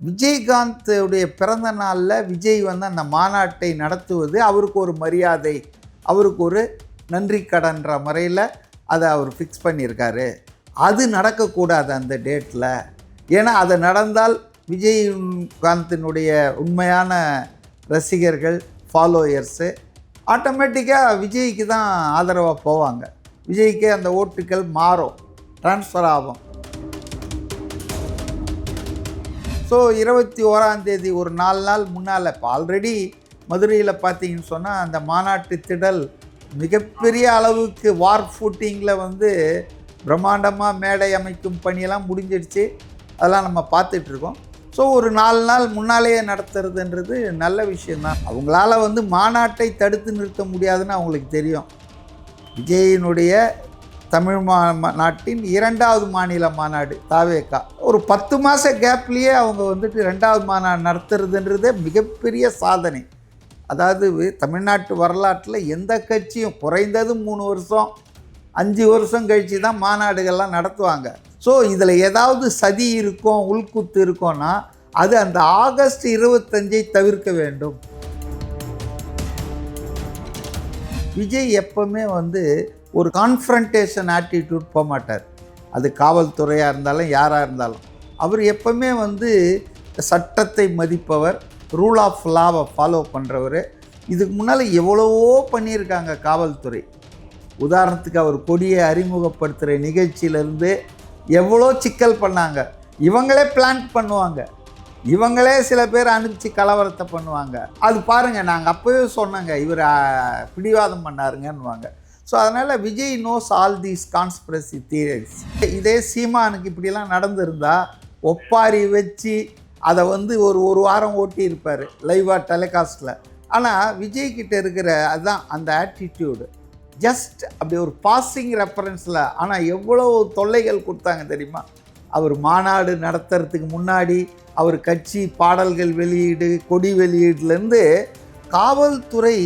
விஜயகாந்துடைய பிறந்த நாளில் விஜய் வந்து அந்த மாநாட்டை நடத்துவது அவருக்கு ஒரு மரியாதை, அவருக்கு ஒரு நன்றி கடன்ற முறையில் அதை அவர் ஃபிக்ஸ் பண்ணியிருக்காரு. அது நடக்கக்கூடாது அந்த டேட்டில். ஏன்னா அது நடந்தால் விஜயகாந்தினுடைய உண்மையான ரசிகர்கள், ஃபாலோயர்ஸு ஆட்டோமேட்டிக்காக விஜய்க்கு தான் ஆதரவாக போவாங்க. விஜய்க்கே அந்த ஓட்டுகள் மாறும், ட்ரான்ஸ்ஃபர் ஆகும். ஸோ 21 ஒரு 4 நாள் முன்னால் இப்போ ஆல்ரெடி மதுரையில் பார்த்தீங்கன்னு சொன்னால் அந்த மாநாட்டு திடல் மிகப்பெரிய அளவுக்கு வார் ஃபூட்டிங்கில் வந்து பிரம்மாண்டமாக மேடை அமைக்கும் பணியெல்லாம் முடிஞ்சிடுச்சு. அதெல்லாம் நம்ம பார்த்துட்ருக்கோம். ஸோ ஒரு 4 நாள் முன்னாலேயே நடத்துறதுன்றது நல்ல விஷயந்தான். அவங்களால வந்து மாநாட்டை தடுத்து நிறுத்த முடியாதுன்னு அவங்களுக்கு தெரியும். விஜயினுடைய தமிழ் நாட்டின் 2வது மாநில மாநாடு தாவேகா ஒரு 10 மாத கேப்லேயே அவங்க வந்துட்டு 2வது மாநாடு நடத்துறதுன்றதே மிகப்பெரிய சாதனை. அதாவது தமிழ்நாட்டு வரலாற்றில் எந்த கட்சியும் குறைந்தது 3 வருஷம் 5 வருஷம் கழித்து தான் மாநாடுகள்லாம் நடத்துவாங்க. ஸோ இதில் ஏதாவது சதி இருக்கும், உள்குத்து இருக்கும்னா அது அந்த ஆகஸ்ட் 25 தவிர்க்க வேண்டும். விஜய் எப்பவுமே வந்து ஒரு கான்ஃப்ரண்டேஷன் ஆட்டிடியூட் போக மாட்டார். அது காவல்துறையாக இருந்தாலும் யாராக இருந்தாலும் அவர் எப்பவுமே வந்து சட்டத்தை மதிப்பவர், ரூல் ஆஃப் லாவை ஃபாலோ பண்ணுறவர். இதுக்கு முன்னால் எவ்வளவோ பண்ணியிருக்காங்க காவல்துறை. உதாரணத்துக்கு அவர் கொடியை அறிமுகப்படுத்துகிற நிகழ்ச்சியிலேருந்து எவ்வளோ சிக்கல் பண்ணாங்க. இவங்களே பிளான் பண்ணுவாங்க, இவங்களே சில பேர் அனுப்பிச்சு கலவரத்தை பண்ணுவாங்க. அது பாருங்கள், நாங்கள் அப்போவே சொன்னாங்க இவர் பிடிவாதம் பண்ணாருங்கன்னுவாங்க. ஸோ அதனால் Vijay nose all these conspiracy theories. இதே சீமானுக்கு இப்படிலாம் நடந்திருந்தால் ஒப்பாரி வச்சு அதை வந்து ஒரு வாரம் ஓட்டி இருப்பார் லைவாக டெலிகாஸ்ட்டில். ஆனால் விஜய்கிட்ட இருக்கிற அதுதான் அந்த ஆட்டிடியூடு. ஜஸ்ட் அப்படி ஒரு பாசிங் ரெஃபரன்ஸில். ஆனால் எவ்வளோ தொல்லைகள் கொடுத்தாங்க தெரியுமா? அவர் மாநாடு நடத்துறதுக்கு முன்னாடி அவர் கட்சி பாடல்கள் வெளியீடு, கொடி வெளியீடுலேருந்து காவல்துறை,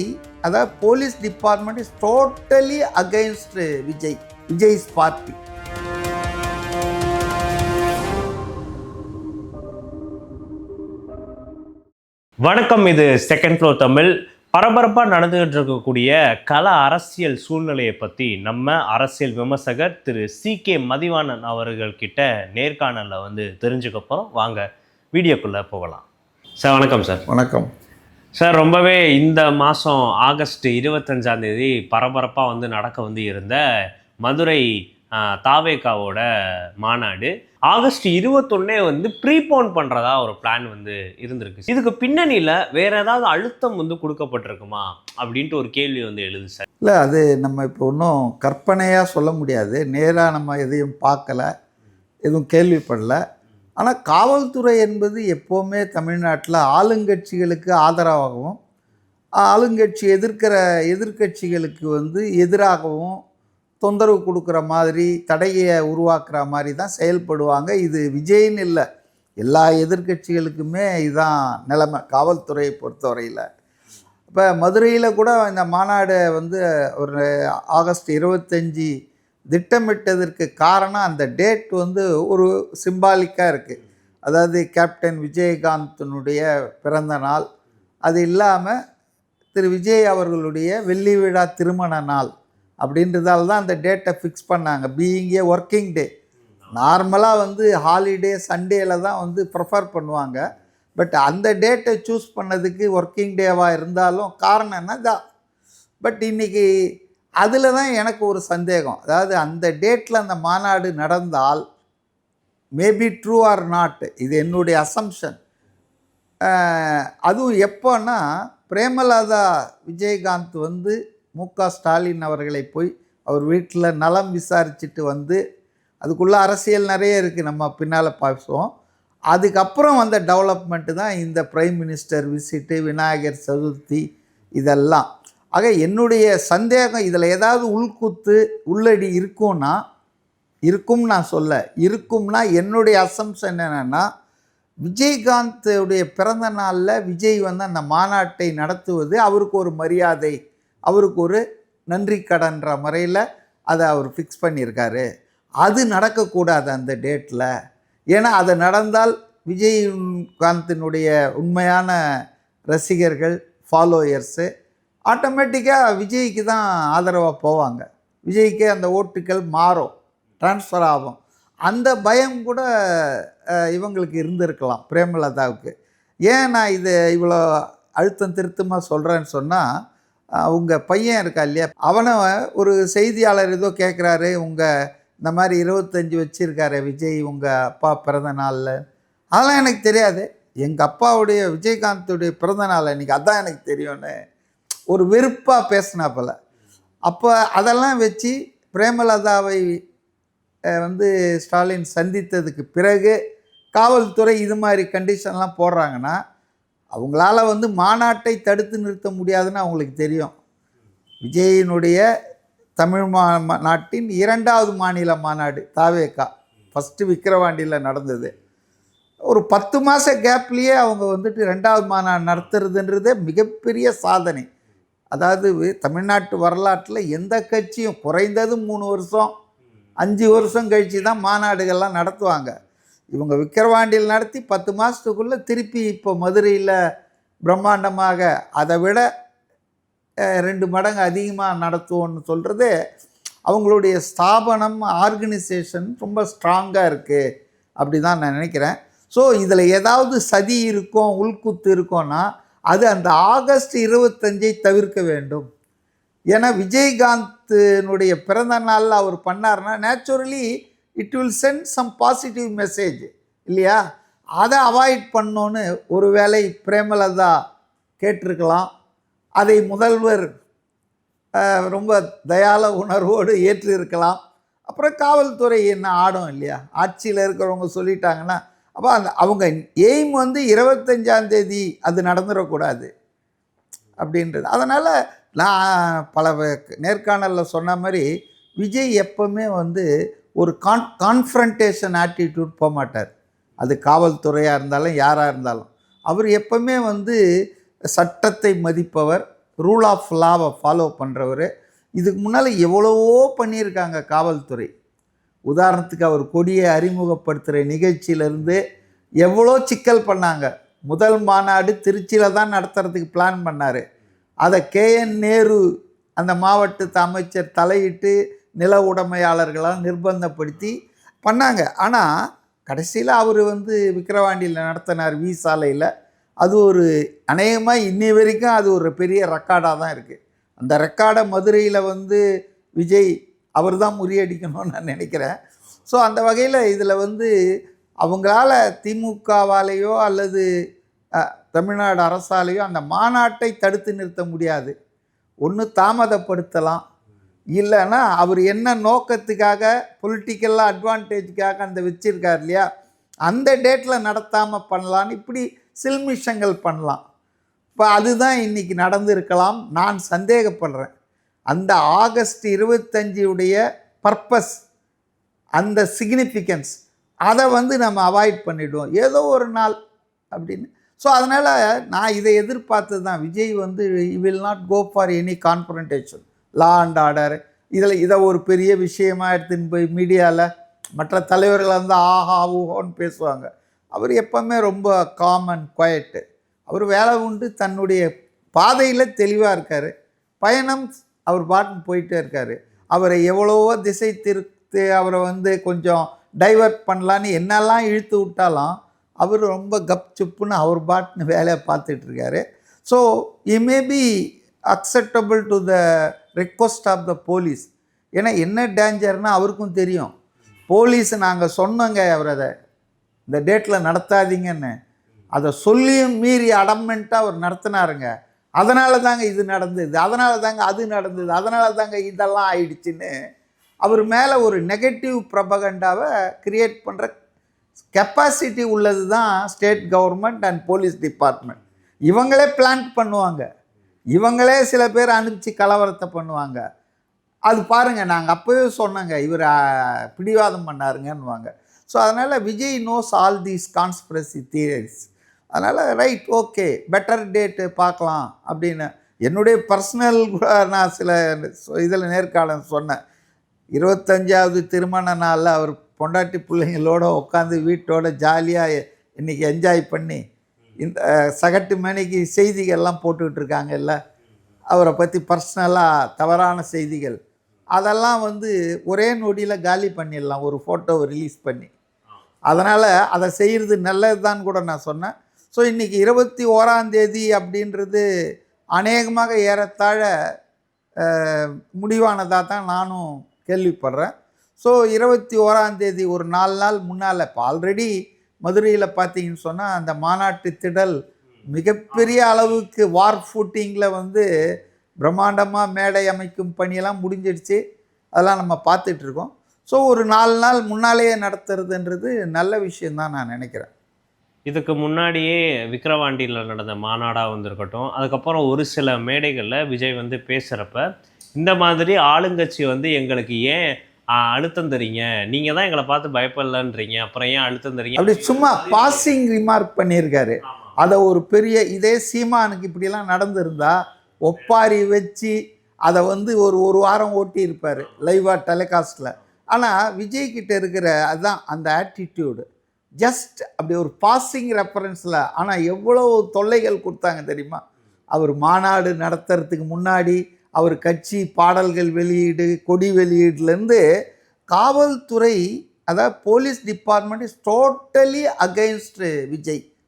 அதாவது police department is totally against Vijay's party. வணக்கம், இது செகண்ட் ஃப்ளோர் தமிழ். பரபரப்பாக நடந்துகிட்டு இருக்கக்கூடிய கள அரசியல் சூழ்நிலையை பற்றி நம்ம அரசியல் விமர்சகர் திரு CK மதிவாணன் அவர்கள்கிட்ட நேர்காணலில் வந்து தெரிஞ்சுக்க போகிறோம். வாங்க வீடியோக்குள்ளே போகலாம். சார் வணக்கம். சார் வணக்கம் சார். ரொம்பவே இந்த மாதம் ஆகஸ்ட் 25 பரபரப்பாக வந்து நடக்க வந்து இருந்த மதுரை தாவேகாவோட மாநாடு ஆகஸ்ட் 21 வந்து ப்ரீபோன் பண்ணுறதா ஒரு பிளான் வந்து இருந்திருக்கு. இதுக்கு பின்னணியில் வேறு ஏதாவது அழுத்தம் வந்து கொடுக்கப்பட்டிருக்குமா அப்படின்ட்டு ஒரு கேள்வி வந்து எழுது சார். இல்லை, அது நம்ம இப்போ ஒன்றும் கற்பனையாக சொல்ல முடியாது. நேராக நம்ம எதையும் பார்க்கல, எதுவும் கேள்விப்படல. ஆனால் காவல்துறை என்பது எப்போவுமே தமிழ்நாட்டில் ஆளுங்கட்சிகளுக்கு ஆதரவாகவும் ஆளுங்கட்சி எதிர்கட்சிகளுக்கு வந்து எதிராகவும் தொந்தரவு கொடுக்குற மாதிரி, தடையை உருவாக்குற மாதிரி தான் செயல்படுவாங்க. இது விஜய்னு இல்லை, எல்லா எதிர்கட்சிகளுக்குமே இதுதான் நிலைமை காவல்துறையை பொறுத்தவரையில். இப்போ மதுரையில் கூட இந்த மாநாடு வந்து ஒரு ஆகஸ்ட் 25 திட்டமிட்டதற்கு காரணம் அந்த டேட் வந்து ஒரு சிம்பாலிக்காக இருக்குது. அதாவது கேப்டன் விஜயகாந்தினுடைய பிறந்த நாள், அது இல்லாமல் திரு விஜய் அவர்களுடைய வெள்ளி விழா திருமண நாள் அப்படின்றதால தான் அந்த டேட்டை ஃபிக்ஸ் பண்ணாங்க. பீயிங் ஏ ஒர்க்கிங் டே. நார்மலாக வந்து ஹாலிடே சண்டேயில் தான் வந்து ப்ரிஃபர் பண்ணுவாங்க. பட் அந்த டேட்டை சூஸ் பண்ணதுக்கு ஒர்க்கிங் டேவாக இருந்தாலும் காரணம் என்ன தான். பட் இன்றைக்கி அதில் தான் எனக்கு ஒரு சந்தேகம். அதாவது அந்த டேட்டில் அந்த மாநாடு நடந்தால் மேபி ட்ரூ ஆர் நாட், இது என்னுடைய அசம்ஷன். அதுவும் எப்போன்னா பிரேமலதா விஜயகாந்த் வந்து MK ஸ்டாலின் அவர்களை போய் அவர் வீட்டில் நலம் விசாரிச்சுட்டு வந்து, அதுக்குள்ளே அரசியல் நிறைய இருக்குது, நம்ம பின்னால் பேசுவோம். அதுக்கப்புறம் வந்த டெவலப்மெண்ட்டு தான் இந்த prime minister visit, Vinayagar Chaturthi, இதெல்லாம். ஆக என்னுடைய சந்தேகம் இதில் ஏதாவது உள்குத்து உள்ளடி இருக்கும்னு நான் சொல்ல. இருக்கும்னா என்னுடைய அசம்ஷன் என்னென்னா, விஜயகாந்துடைய பிறந்த நாளில் விஜய் வந்து அந்த மாநாட்டை நடத்துவது அவருக்கு ஒரு மரியாதை, அவருக்கு ஒரு நன்றி கடன்ற முறையில் அதை அவர் ஃபிக்ஸ் பண்ணியிருக்காரு. அது நடக்கக்கூடாது அந்த டேட்டில். ஏன்னா அது நடந்தால் விஜயகாந்தினுடைய உண்மையான ரசிகர்கள், ஃபாலோயர்ஸு ஆட்டோமேட்டிக்காக விஜய்க்கு தான் ஆதரவாக போவாங்க. விஜய்க்கே அந்த ஓட்டுக்கள் மாறும், ட்ரான்ஸ்ஃபர் ஆகும். அந்த பயம் கூட இவங்களுக்கு இருந்திருக்கலாம், பிரேமலதாவுக்கு. ஏன் நான் இது இவ்வளோ அழுத்தம் திருத்தமாக சொல்கிறேன்னு சொன்னால், உங்கள் பையன் இருக்கா இல்லையா, அவனை ஒரு செய்தியாளர் ஏதோ கேட்குறாரு, இந்த மாதிரி 25 வச்சுருக்காரு விஜய் உங்கள் அப்பா பிறந்த நாளில். அதெல்லாம் எனக்கு தெரியாது, எங்கள் அப்பாவுடைய விஜயகாந்துடைய பிறந்த நாள் அன்றைக்கி, அதான் எனக்கு தெரியும்னு ஒரு வெறுப்பாக பேசினாப்பில். அப்போ அதெல்லாம் வச்சு பிரேமலதாவை ஸ்டாலின் சந்தித்ததுக்கு பிறகு காவல்துறை இது மாதிரி கண்டிஷன்லாம் போடுறாங்கன்னா, அவங்களால மாநாட்டை தடுத்து நிறுத்த முடியாதுன்னு அவங்களுக்கு தெரியும். விஜயினுடைய தமிழ் நாட்டின் 2வது மாநில மாநாடு தாவேகா ஃபஸ்ட்டு விக்கிரவாண்டியில் நடந்தது. ஒரு 10 மாத கேப்லேயே அவங்க 2வது மாநாடு நடத்துறதுன்றதே மிகப்பெரிய சாதனை. அதாவது தமிழ்நாட்டு வரலாற்றில் எந்த கட்சியும் குறைந்தது 3 வருஷம் 5 வருஷம் கழித்து தான் மாநாடுகள்லாம் நடத்துவாங்க. இவங்க விக்கிரவாண்டியில் நடத்தி 10 மாதத்துக்குள்ளே திருப்பி இப்போ மதுரையில் பிரம்மாண்டமாக அதை விட 2 மடங்கு அதிகமாக நடத்துவோன்னு சொல்கிறது அவங்களுடைய ஸ்தாபனம், ஆர்கனைசேஷன் ரொம்ப ஸ்ட்ராங்காக இருக்குது அப்படி தான் நான் நினைக்கிறேன். ஸோ இதில் ஏதாவது சதி இருக்கும், உள்குத்து இருக்கும்னா அது அந்த ஆகஸ்ட் 25 தவிர்க்க வேண்டும். ஏன்னா விஜயகாந்தினுடைய பிறந்த நாளில் அவர் பண்ணார்னா naturally it will send some positive message இல்லையா? அதை அவாய்ட் பண்ணோன்னு ஒரு வேளை பிரேமலதா கேட்டிருக்கலாம். அதை முதல்வர் ரொம்ப தயால உணர்வோடு ஏற்றிருக்கலாம். அப்புறம் காவல்துறை என்ன ஆடும் இல்லையா? ஆட்சியில் இருக்கிறவங்க சொல்லிட்டாங்கன்னா அப்போ அவங்க எய்ம் 25ஆம் தேதி அது நடந்துடக்கூடாது அப்படின்றது. அதனால் நான் பல நேர்காணலில் சொன்ன மாதிரி விஜய் எப்போவுமே ஒரு கான்ஃப்ரண்டேஷன் ஆட்டிடியூட் போக மாட்டார். அது காவல்துறையாக இருந்தாலும் யாராக இருந்தாலும் அவர் எப்போவுமே சட்டத்தை மதிப்பவர், ரூல் ஆஃப் லாவை ஃபாலோ பண்ணுறவர். இதுக்கு முன்னால் எவ்வளவோ பண்ணியிருக்காங்க காவல்துறை. உதாரணத்துக்கு அவர் கொடியை அறிமுகப்படுத்துகிற நிகழ்ச்சியிலேருந்து எவ்வளோ சிக்கல் பண்ணாங்க. முதல் மாநாடு திருச்சியில் தான் நடத்துறதுக்கு பிளான் பண்ணார். அதை KN நேரு அந்த மாவட்டத்து அமைச்சர் தலையிட்டு நில உடைமையாளர்களால் நிர்பந்தப்படுத்தி பண்ணாங்க. ஆனால் கடைசியில் அவர் விக்கிரவாண்டியில் நடத்தினார் வி சாலையில். அது ஒரு அநேகமாக இன்னி வரைக்கும் அது ஒரு பெரிய ரெக்கார்டாக தான் இருக்குது. அந்த ரெக்கார்டை மதுரையில் விஜய் அவர் தான் முறியடிக்கணும்னு நான் நினைக்கிறேன். ஸோ அந்த வகையில் இதில் அவங்களால திமுகவாலேயோ அல்லது தமிழ்நாடு அரசாலேயோ அந்த மாநாட்டை தடுத்து நிறுத்த முடியாது. ஒன்று தாமதப்படுத்தலாம், இல்லைன்னா அவர் என்ன நோக்கத்துக்காக பொலிட்டிக்கலாக அட்வான்டேஜுக்காக அந்த வச்சுருக்கார் இல்லையா, அந்த டேட்டில் நடத்தாமல் பண்ணலான்னு இப்படி சில்மிஷங்கள் பண்ணலாம். இப்போ அதுதான் இன்றைக்கி நடந்திருக்கலாம் நான் சந்தேகப்படுறேன். அந்த ஆகஸ்ட் 25 பர்பஸ், அந்த சிக்னிஃபிகன்ஸ் அதை நம்ம அவாய்ட் பண்ணிவிடுவோம் ஏதோ ஒரு நாள் அப்படின்னு. ஸோ அதனால் நான் இதை எதிர்பார்த்தது தான். Vijay will not go for any confrontation, law and order இதை ஒரு பெரிய விஷயமாக எடுத்துன்னு போய் மீடியாவில் மற்ற தலைவர்கள் ஆஹா ஊஹோன்னு பேசுவாங்க. அவர் எப்போவுமே ரொம்ப காம் அண்ட் குவைட்டு. அவர் வேலை உண்டு, தன்னுடைய பாதையில் தெளிவாக இருக்கார். பயணம் அவர் பாட்டுன்னு போயிட்டே இருக்கார். அவரை எவ்வளவோ திசை திருத்து அவரை கொஞ்சம் டைவர்ட் பண்ணலான்னு என்னெல்லாம் இழுத்து விட்டாலும் அவர் ரொம்ப கப் சுப்புன்னு அவர் பாட்டுன்னு வேலையை பார்த்துட்ருக்காரு. So I may be acceptable to the request of the police. ஏன்னா என்ன டேஞ்சர்னால் அவருக்கும் தெரியும். போலீஸ் நாங்கள் சொன்னோங்க அவர் அதை இந்த டேட்டில் நடத்தாதீங்கன்னு, அதை சொல்லியும் மீறி அடமெண்ட்டாக அவர் நடத்தினாருங்க. அதனால தாங்க இது நடந்தது, அதனால தாங்க அது நடந்தது, அதனால தாங்க இதெல்லாம் ஆயிடுச்சுன்னு அவர் மேலே ஒரு நெகட்டிவ் ப்ரொபகண்டாவை கிரியேட் பண்ணுற கெப்பாசிட்டி உள்ளது தான் state government and police department. இவங்களே பிளான் பண்ணுவாங்க, இவங்களே சில பேர் அனுப்பிச்சு கலவரத்தை பண்ணுவாங்க. அது பாருங்கள், நாங்கள் அப்போவே சொன்னோங்க இவர் பிடிவாதம் பண்ணாருங்கன்னுவாங்க. ஸோ அதனால் Vijay nose all these conspiracy theories. அதனால் ரைட், ஓகே, பெட்டர் டேட்டு பார்க்கலாம் அப்படின்னு என்னுடைய பர்சனல் நான் சில இதில் நேர்காணல் சொன்னேன். 25வது திருமண நாளில் அவர் பொண்டாட்டி பிள்ளைங்களோட உட்காந்து வீட்டோட ஜாலியாக இன்றைக்கி என்ஜாய் பண்ணி இந்த சகட்டு மேனிக்கு செய்திகள்லாம் போட்டுக்கிட்டு இருக்காங்க இல்லை, அவரை பற்றி பர்சனலாக தவறான செய்திகள், அதெல்லாம் வந்து ஒரே நொடியில் காலி பண்ணிடலாம் ஒரு ஃபோட்டோவை ரிலீஸ் பண்ணி. அதனால் அதை செய்கிறது நல்லது தான் கூட நான் சொன்னேன். ஸோ இன்றைக்கி 21 அப்படின்றது அநேகமாக ஏறத்தாழ முடிவானதாக தான் நானும் கேள்விப்படுறேன். ஸோ 21 ஒரு 4 நாள் முன்னால், இப்போ ஆல்ரெடி மதுரையில் பார்த்தீங்கன்னு சொன்னால் அந்த மாநாட்டு திடல் மிகப்பெரிய அளவுக்கு வார் ஃபூட்டிங்கில் வந்து பிரம்மாண்டமாக மேடை அமைக்கும் பணியெல்லாம் முடிஞ்சிடுச்சு. அதெல்லாம் நம்ம பார்த்துட்ருக்கோம். ஸோ ஒரு 4 நாள் முன்னாலேயே நடத்துறதுன்றது நல்ல விஷயந்தான் நான் நினைக்கிறேன். இதுக்கு முன்னாடியே விக்கிரவாண்டியில் நடந்த மாநாடாக வந்திருக்கட்டும், அதுக்கப்புறம் ஒரு சில மேடைகளில் விஜய் வந்து பேசுகிறப்ப இந்த மாதிரி ஆளுங்கட்சி வந்து எங்களுக்கு ஏன் அழுத்தம் தரீங்க, நீங்கள் தான் எங்களை பார்த்து பயப்படலன்றீங்க, அப்புறம் ஏன் அழுத்தம் தரீங்க அப்படி சும்மா பாசிங் ரிமார்க் பண்ணியிருக்காரு. அதை ஒரு பெரிய இதே சீமானுக்கு இப்படிலாம் நடந்திருந்தா ஒப்பாரி வச்சு அதை வந்து ஒரு வாரம் ஓட்டி இருப்பார் லைவாக டெலிகாஸ்டில். ஆனால் விஜய்கிட்ட இருக்கிற அதுதான் அந்த ஆட்டிடியூடு, ஜஸ்ட் அப்படி ஒரு பாசிங் ரெஃபரன்ஸில். ஆனால் எவ்வளோ தொல்லைகள் கொடுத்தாங்க தெரியுமா? அவர் மாநாடு நடத்துறதுக்கு முன்னாடி அவர் கட்சி பாடல்கள் வெளியீடு, கொடி வெளியீடுலேருந்து காவல்துறை, அதாவது police department is totally against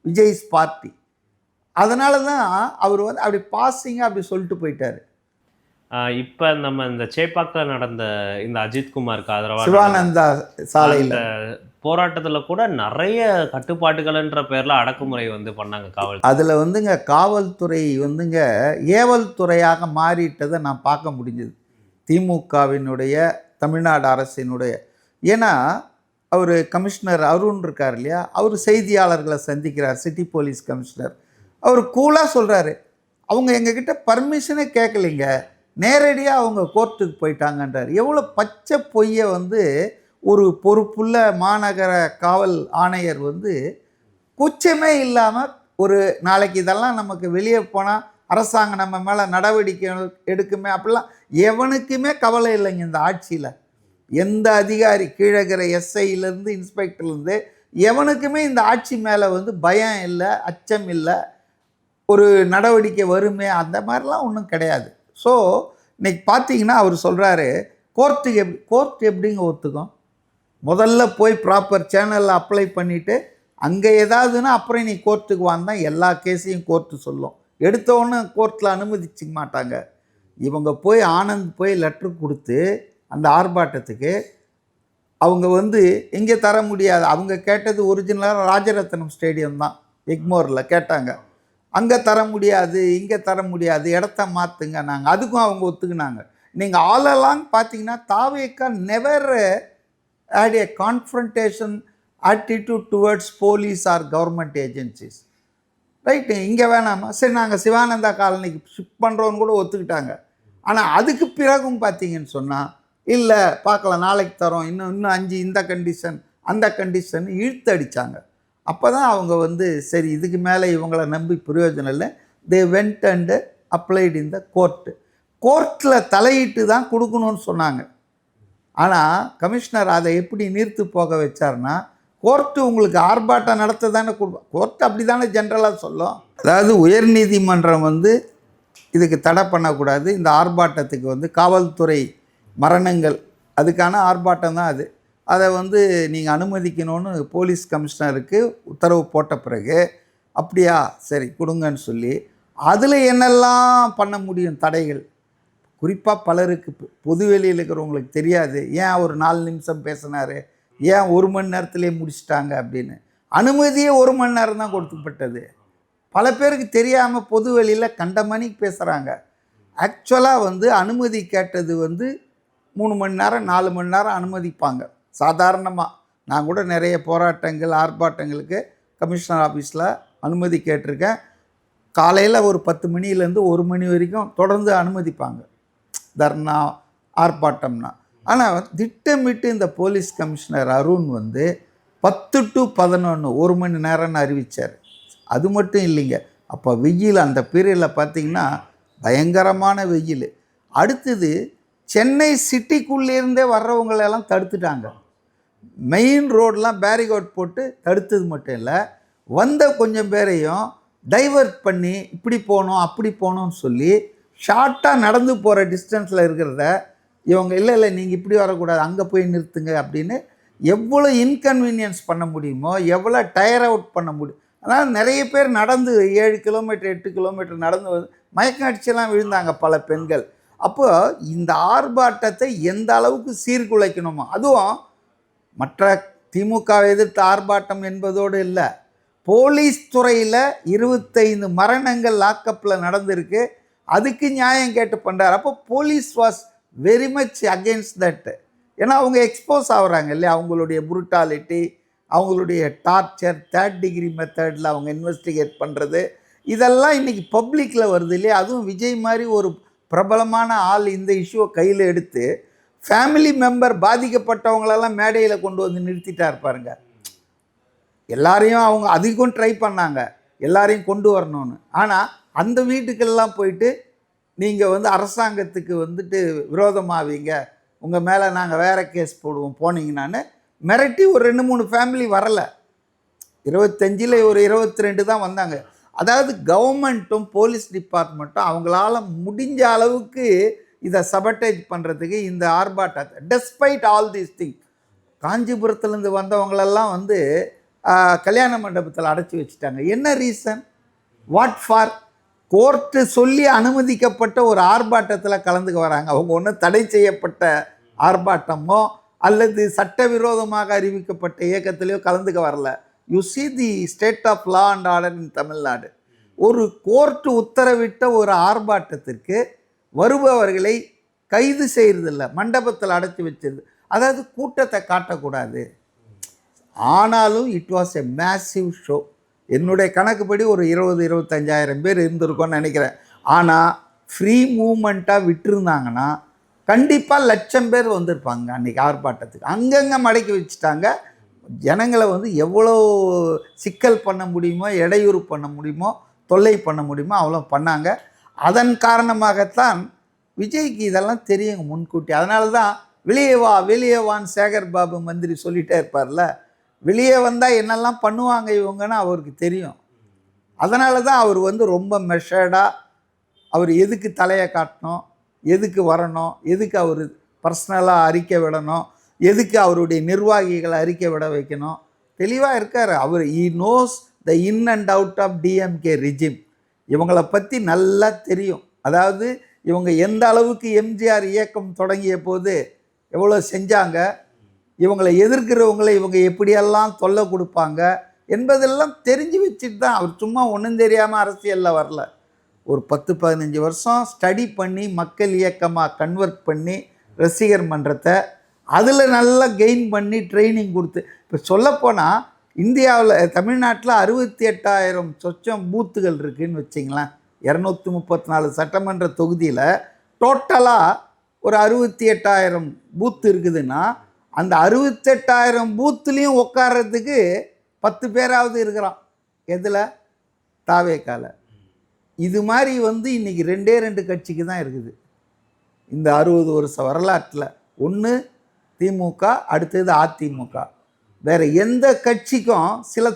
Vijay's party. அதனால தான் அவர் வந்து அப்படி பாசிங்காக அப்படி சொல்லிட்டு போயிட்டார். இப்போ நம்ம இந்த சேப்பாக்கில் நடந்த இந்த அஜித்குமாருக்கு ஆதரவாக சிவானந்தா சாலையில் போராட்டத்தில் கூட நிறைய கட்டுப்பாட்டுகள்ன்ற பேரில் அடக்குமுறை வந்து பண்ணாங்க காவல். அதில் வந்துங்க காவல்துறை வந்துங்க ஏவல் துறையாக மாறிட்டதை நான் பார்க்க முடிஞ்சது திமுகவினுடைய தமிழ்நாடு அரசினுடைய. ஏன்னா அவர் கமிஷனர் அருண் இருக்கார் இல்லையா, அவர் செய்தியாளர்களை சந்திக்கிறார், சிட்டி போலீஸ் கமிஷனர். அவர் கூலாக சொல்கிறாரு, அவங்க எங்ககிட்ட பர்மிஷனே கேட்கலைங்க, நேரடியாக அவங்க கோர்ட்டுக்கு போயிட்டாங்கன்றார். எவ்வளோ பச்சை பொய்யை வந்து ஒரு பொறுப்புள்ள மாநகர காவல் ஆணையர் வந்து கூச்சமே இல்லாமல் ஒரு நாளைக்கு இதெல்லாம் நமக்கு வெளியே போனால் அரசாங்கம் நம்ம மேலே நடவடிக்கை எடுக்குமே அப்படிலாம் எவனுக்குமே கவலை இல்லைங்க இந்த ஆட்சியில். எந்த அதிகாரி கீழகிற எஸ்ஐலேருந்து இன்ஸ்பெக்டர்லேருந்து எவனுக்குமே இந்த ஆட்சி மேலே வந்து பயம் இல்லை, அச்சம் இல்லை, ஒரு நடவடிக்கை வருமே அந்த மாதிரிலாம் ஒன்றும் கிடையாது. ஸோ இன்றைக்கி பார்த்தீங்கன்னா அவர் சொல்கிறாரு, கோர்ட் எப்படிங்க ஒத்துக்கும்? முதல்ல போய் ப்ராப்பர் சேனலில் அப்ளை பண்ணிவிட்டு அங்கே ஏதாவதுன்னா அப்புறம் நீ கோர்ட்டுக்கு வந்தால் எல்லா கேஸையும் கோர்ட்டு சொல்லும். எடுத்தவொன்னே கோர்ட்டில் அனுமதிச்சிக்க மாட்டாங்க. இவங்க போய் ஆனந்த் போய் லெட்ரு கொடுத்து அந்த ஆர்ப்பாட்டத்துக்கு அவங்க வந்து இங்கே தர முடியாது. அவங்க கேட்டது ஒரிஜினலாக ராஜரத்னம் ஸ்டேடியம் தான், எக்மோரில் கேட்டாங்க. அங்கே தர முடியாது, இங்கே தர முடியாது, இடத்த மாற்றுங்க நாங்கள். அதுக்கும் அவங்க ஒத்துக்குனாங்க. நீங்கள் ஆல் அலாங் பார்த்தீங்கன்னா TVK never had a confrontation attitude towards police or government agencies. Right, இங்கே வேணாமா, சரி நாங்கள் சிவானந்தா காலனிக்கு ஷிஃப்ட் பண்ணுறோன்னு கூட ஒத்துக்கிட்டாங்க. ஆனால் அதுக்கு பிறகும் பார்த்தீங்கன்னு சொன்னால் இல்லை பார்க்கலாம் நாளைக்கு தரோம், இன்னும் 5 இந்த கண்டிஷன் அந்த கண்டிஷன் இழுத்து அடித்தாங்க. அப்போ தான் அவங்க வந்து சரி இதுக்கு மேலே இவங்களை நம்பி பிரயோஜனம் இல்லை, they went and applied in the கோர்ட்டில் தலையிட்டு தான் கொடுக்கணும்னு சொன்னாங்க. ஆனால் கமிஷனர் அதை எப்படி நீர்த்து போக வச்சார்னா, கோர்ட்டு உங்களுக்கு ஆர்ப்பாட்டம் நடத்த தானே கொடுப்போம், கோர்ட்டு அப்படி தானே ஜென்ரலாக சொல்லும். அதாவது உயர்நீதிமன்றம் வந்து இதுக்கு தடை பண்ணக்கூடாது, இந்த ஆர்ப்பாட்டத்துக்கு வந்து காவல்துறை மரணங்கள் அதுக்கான ஆர்ப்பாட்டம் தான் அது, அதை வந்து நீங்கள் அனுமதிக்கணும்னு போலீஸ் கமிஷனருக்கு உத்தரவு போட்ட பிறகு அப்படியா சரி கொடுங்கன்னு சொல்லி அதில் என்னெல்லாம் பண்ண முடியும் தடைகள். குறிப்பாக பலருக்கு பொதுவெளியில் இருக்கிறவங்களுக்கு தெரியாது, ஏன் ஒரு 4 நிமிஷம் பேசினார், ஏன் 1 மணி நேரத்துலேயே முடிச்சிட்டாங்க அப்படின்னு. அனுமதியே 1 மணி நேரம் தான் கொடுக்கப்பட்டது. பல பேருக்கு தெரியாமல் பொதுவெளியில் கண்ட மணிக்கு பேசுகிறாங்க. ஆக்சுவலாக வந்து அனுமதி கேட்டது வந்து 3 மணி நேரம் 4 மணி நேரம் அனுமதிப்பாங்க சாதாரணமாக. நான் கூட நிறைய போராட்டங்கள் ஆர்ப்பாட்டங்களுக்கு கமிஷனர் ஆஃபீஸில் அனுமதி கேட்டிருக்கேன். காலையில் ஒரு 10 மணிலேருந்து 1 மணி வரைக்கும் தொடர்ந்து அனுமதிப்பாங்க தர்ணா ஆர்ப்பாட்டம்னா. ஆனால் திட்டமிட்டு இந்த போலீஸ் கமிஷனர் அருண் வந்து 10 to 11 1 மணி நேரம்னு அறிவித்தார். அது மட்டும் இல்லைங்க, அப்போ வெயில் அந்த பீரியடில் பார்த்திங்கன்னா பயங்கரமான வெயில். அடுத்தது சென்னை சிட்டிக்குள்ளேருந்தே வர்றவங்களெல்லாம் தடுத்துட்டாங்க. மெயின் ரோடெலாம் பேரிகேட் போட்டு தடுத்தது மட்டும் இல்லை, வந்த கொஞ்சம் பேரையும் டைவர்ட் பண்ணி இப்படி போகணும் அப்படி போகணும்னு சொல்லி ஷார்ட்டாக நடந்து போகிற டிஸ்டன்ஸில் இருக்கிறத இவங்க இல்லை இல்லை நீங்கள் இப்படி வரக்கூடாது அங்கே போய் நிறுத்துங்க அப்படின்னு எவ்வளோ இன்கன்வீனியன்ஸ் பண்ண முடியுமோ, எவ்வளோ டயர் அவுட் பண்ண முடியும். அதனால் நிறைய பேர் நடந்து 7 கிலோமீட்டர் 8 கிலோமீட்டர் நடந்து வந்து மயக்கம் அடிச்செல்லாம் விழுந்தாங்க பல பெண்கள். அப்போ இந்த ஆர்ப்பாட்டத்தை எந்த அளவுக்கு சீர்குலைக்கணுமோ, அதுவும் மற்ற திமுகவை எதிர்த்து ஆர்ப்பாட்டம் என்பதோடு இல்லை, போலீஸ் துறையில் 25 மரணங்கள் லாக்கப்பில் நடந்திருக்கு, அதுக்கு நியாயம் கேட்டு பண்ணுறாரு. அப்போ police was very much against that. ஏன்னா அவங்க எக்ஸ்போஸ் ஆகுறாங்க இல்லையா, அவங்களுடைய புருட்டாலிட்டி, அவங்களுடைய டார்ச்சர், 3rd டிகிரி மெத்தடில் அவங்க இன்வெஸ்டிகேட் பண்ணுறது, இதெல்லாம் இன்றைக்கி பப்ளிக்கில் வருது இல்லையா. அதுவும் விஜய் மாதிரி ஒரு பிரபலமான ஆள் இந்த இஷ்யூவை கையில் எடுத்து ஃபேமிலி மெம்பர் பாதிக்கப்பட்டவங்களெல்லாம் மேடையில் கொண்டு வந்து நிறுத்திட்டார் பாருங்க. எல்லாரையும் அவங்க அதிகம் ட்ரை பண்ணாங்க எல்லாரையும் கொண்டு வரணும்னு. ஆனால் அந்த வீட்டுக்கெல்லாம் போயிட்டு நீங்கள் வந்து அரசாங்கத்துக்கு வந்துட்டு விரோதமாவீங்க, உங்கள் மேலே நாங்கள் வேறு கேஸ் போடுவோம் போனீங்கன்னான்னு மிரட்டி ஒரு 2-3 ஃபேமிலி வரலை. 25ல் ஒரு 22 தான் வந்தாங்க. அதாவது கவர்மெண்ட்டும் போலீஸ் டிபார்ட்மெண்ட்டும் அவங்களால முடிஞ்ச அளவுக்கு இதை சபட்டேஜ் பண்ணுறதுக்கு இந்த ஆர்ப்பாட்டத்தை டெஸ்பைட் ஆல் தீஸ் திங். காஞ்சிபுரத்துலேருந்து வந்தவங்களெல்லாம் வந்து கல்யாண மண்டபத்தில் அடைச்சி வச்சுட்டாங்க. என்ன ரீசன்? What for? கோர்ட்டு சொல்லி அனுமதிக்கப்பட்ட ஒரு ஆர்ப்பாட்டத்தில் கலந்துக்க வராங்க. அவங்க ஒன்றும் தடை செய்யப்பட்ட ஆர்ப்பாட்டமோ அல்லது சட்டவிரோதமாக அறிவிக்கப்பட்ட இயக்கத்திலையோ கலந்துக்க வரல. You see the state of law and order in Tamil Nadu. ஒரு கோர்ட்டு உத்தரவிட்ட ஒரு ஆர்ப்பாட்டத்திற்கு வருபவர்களை கைது செய்கிறதில்ல, மண்டபத்தில் அடைச்சி வச்சிருது. அதாவது கூட்டத்தை காட்டக்கூடாது. ஆனாலும் it was a massive show. என்னுடைய கணக்குப்படி ஒரு 20-25 பேர் இருந்திருக்கோன்னு நினைக்கிறேன். ஆனால் ஃப்ரீ மூமெண்ட்டாக விட்டுருந்தாங்கன்னா கண்டிப்பாக 1,00,000 பேர் வந்திருப்பாங்க அன்றைக்கி ஆர்ப்பாட்டத்துக்கு. அங்கங்கே மடக்கி வச்சுட்டாங்க. ஜனங்களை வந்து எவ்வளோ சிக்கல் பண்ண முடியுமோ, இடையூறு பண்ண முடியுமோ, தொல்லை பண்ண முடியுமோ அவ்வளோ பண்ணாங்க. அதன் காரணமாகத்தான் விஜய்க்கு இதெல்லாம் தெரியுங்க முன்கூட்டி. அதனால தான் வெளியே வா வெளியே வான்னு சேகர் பாபு மந்திரி சொல்லிகிட்டே இருப்பார்ல, வெளியே வந்தால் என்னெல்லாம் பண்ணுவாங்க இவங்கன்னு அவருக்கு தெரியும். அதனால தான் அவர் வந்து ரொம்ப மெஷர்டாக அவர் எதுக்கு தலையை காட்டணும், எதுக்கு வரணும், எதுக்கு அவர் பர்சனலாக அறிக்கை விடணும், எதுக்கு அவருடைய நிர்வாகிகளை அறிக்கை விட வைக்கணும், தெளிவாக இருக்கார் அவர். He knows the in and out of DMK regime. இவங்களை பற்றி நல்லா தெரியும். அதாவது இவங்க எந்த அளவுக்கு எம்ஜிஆர் இயக்கம் தொடங்கிய போது எவ்வளோ செஞ்சாங்க, இவங்களை எதிர்க்கிறவங்களை இவங்க எப்படியெல்லாம் தொல்லை கொடுப்பாங்க என்பதெல்லாம் தெரிஞ்சு வச்சுட்டு தான் அவர் சும்மா ஒன்றும் தெரியாமல் அரசியலில் வரல. ஒரு 10-15 வருஷம் ஸ்டடி பண்ணி மக்கள் இயக்கமாக கன்வெர்ட் பண்ணி ரசிகர் மன்றத்தை அதில் நல்லா கெயின் பண்ணி ட்ரைனிங் கொடுத்து, இப்போ சொல்லப்போனால் இந்தியாவில் தமிழ்நாட்டில் 68,000 சொச்சம் பூத்துகள் இருக்குதுன்னு வச்சிங்களேன். 234 சட்டமன்ற தொகுதியில் டோட்டலாக ஒரு 68,000 பூத்து இருக்குதுன்னா அந்த 68,000 பூத்துலேயும் உட்கார்றதுக்கு 10 பேராவது இருக்கிறான். எதில்? தாவேக்கால. இது மாதிரி வந்து இன்றைக்கி 2 கட்சிக்கு தான் இருக்குது இந்த 60 வருஷ வரலாற்றில். ஒன்று திமுக, அடுத்தது அதிமுக. வேறு எந்த கட்சிக்கும் சில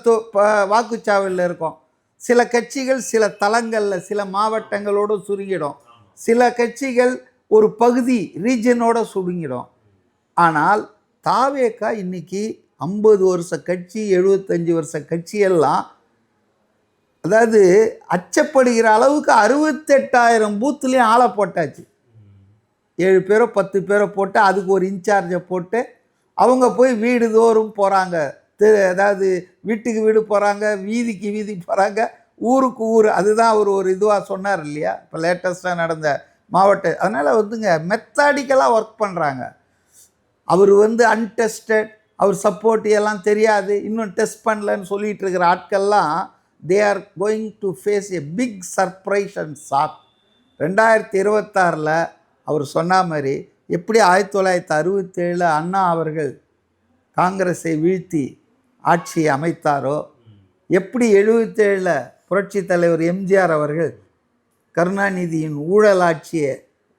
வாக்குச்சாவலில் இருக்கும், சில கட்சிகள் சில தளங்களில் சில மாவட்டங்களோடு சுருங்கிடும், சில கட்சிகள் ஒரு பகுதி ரீஜனோட சுருங்கிடும். ஆனால் தாவேக்கா இன்னைக்கு 50 வருஷ கட்சி, 75 வருஷ கட்சியெல்லாம் அதாவது அச்சப்படுகிற அளவுக்கு 68,000 பூத்துலேயும் ஆளை போட்டாச்சு. 7 பேரோ 10 பேரோ போட்டு அதுக்கு ஒரு இன்சார்ஜை போட்டு அவங்க போய் வீடு தோறும் போகிறாங்க. அதாவது வீட்டுக்கு வீடு போகிறாங்க, வீதிக்கு வீதி போகிறாங்க, ஊருக்கு ஊர். அதுதான் அவர் ஒரு இதுவாக சொன்னார் இல்லையா இப்போ லேட்டஸ்ட்டாக நடந்த மாவட்ட. அதனால் வந்துங்க மெத்தடிக்கலாக ஒர்க் பண்ணுறாங்க. அவர் வந்து அன்டெஸ்டட், அவர் சப்போர்ட் எல்லாம் தெரியாது, இன்னும் டெஸ்ட் பண்ணலன்னு சொல்லிகிட்டு இருக்கிற ஆட்கள்லாம் they are going to face a big surprise and shock. 2026 அவர் சொன்ன மாதிரி எப்படி 1967 அண்ணா அவர்கள் காங்கிரஸை வீழ்த்தி ஆட்சியை அமைத்தாரோ, எப்படி 77 புரட்சி தலைவர் எம்ஜிஆர் அவர்கள் கருணாநிதியின் ஊழல் ஆட்சியை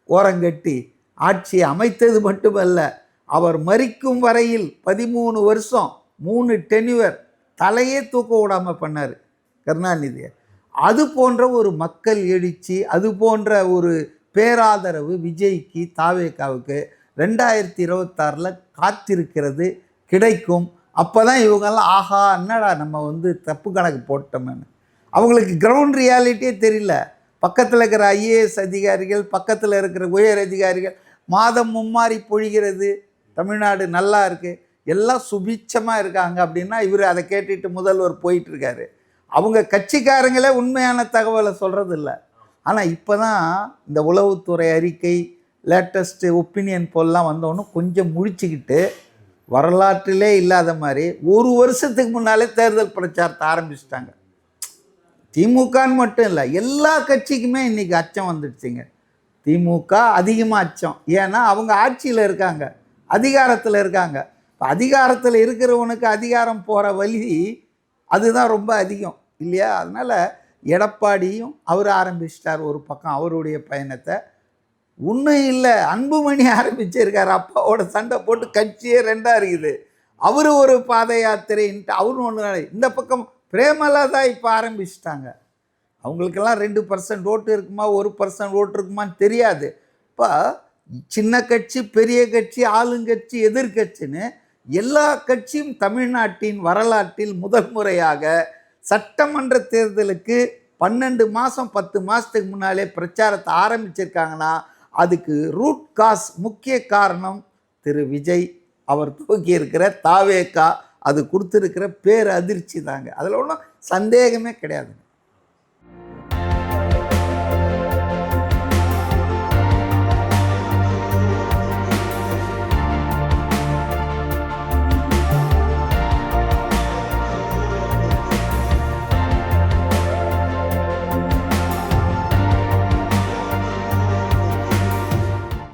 ஓரங்கட்டி ஆட்சியை அமைத்தது மட்டுமல்ல, அவர் மரிக்கும் வரையில் 13 வருஷம் 3 டென்யூவர் தலையே தூக்க விடாமல் பண்ணார் கருணாநிதியை. அது போன்ற ஒரு மக்கள் எழுச்சி, அது போன்ற ஒரு பேராதரவு விஜய்க்கு, தாவேகாவுக்கு 2026 காத்திருக்கிறது, கிடைக்கும். அப்போ தான் இவங்கெல்லாம் ஆஹா என்னடா நம்ம வந்து தப்பு கணக்கு போட்டோம்னு. அவங்களுக்கு கிரவுண்ட் ரியாலிட்டியே தெரியல. பக்கத்தில் இருக்கிற ஐஏஎஸ் அதிகாரிகள், பக்கத்தில் இருக்கிற உயர் அதிகாரிகள், மாதம் மும்மாரி பொழிகிறது, தமிழ்நாடு நல்லா இருக்குது, எல்லாம் சுபிட்சமாக இருக்காங்க அப்படின்னா இவர் அதை கேட்டுட்டு முதல்வர் போயிட்டுருக்காரு. அவங்க கட்சிக்காரங்களே உண்மையான தகவலை சொல்கிறதில்ல. ஆனால் இப்போ தான் இந்த உளவுத்துறை அறிக்கை, லேட்டஸ்ட்டு ஒப்பீனியன் போல்லாம் வந்தோன்னு கொஞ்சம் முழிச்சுக்கிட்டு வரலாற்றிலே இல்லாத மாதிரி ஒரு வருஷத்துக்கு முன்னாலே தேர்தல் பிரச்சாரத்தை ஆரம்பிச்சிட்டாங்க. திமுகன்னு மட்டும் இல்லை, எல்லா கட்சிக்குமே இன்றைக்கி அச்சம் வந்துடுச்சுங்க. திமுக அதிகமாக அச்சம். ஏன்னா அவங்க ஆட்சியில் இருக்காங்க, அதிகாரத்தில் இருக்காங்க. இப்போ அதிகாரத்தில் இருக்கிறவனுக்கு அதிகாரம் போகிற வழி அதுதான் ரொம்ப அதிகம் இல்லையா? அதனால் எடப்பாடியும் அவர் ஆரம்பிச்சிட்டார் ஒரு பக்கம் அவருடைய பயணத்தை. உண்மை இல்லை, அன்புமணி ஆரம்பிச்சிருக்கார். அப்பாவோட சண்டை போட்டு கட்சியே ரெண்டாக இருக்குது. அவர் ஒரு பாத யாத்திரைன்ட்டு அவரு ஒன்று. இந்த பக்கம் பிரேமலதா இப்போ ஆரம்பிச்சிட்டாங்க. அவங்களுக்கெல்லாம் 2% ஓட்டு இருக்குமா, 1% ஓட்டு இருக்குமான்னு தெரியாது. இப்போ சின்ன கட்சி, பெரிய கட்சி, ஆளுங்கட்சி, எதிர்கட்சின்னு எல்லா கட்சியும் தமிழ்நாட்டின் வரலாற்றில் முதல் முறையாக சட்டமன்ற தேர்தலுக்கு 12 மாதம் 10 மாதத்துக்கு முன்னாலே பிரச்சாரத்தை ஆரம்பிச்சிருக்காங்கன்னா அதுக்கு ரூட் காஸ், முக்கிய காரணம் திரு விஜய் அவர் தூக்கி இருக்கிற தாவேகா, அது கொடுத்துருக்கிற பேர் அதிர்ச்சி தாங்க. அதில் ஒன்றும் சந்தேகமே கிடையாது.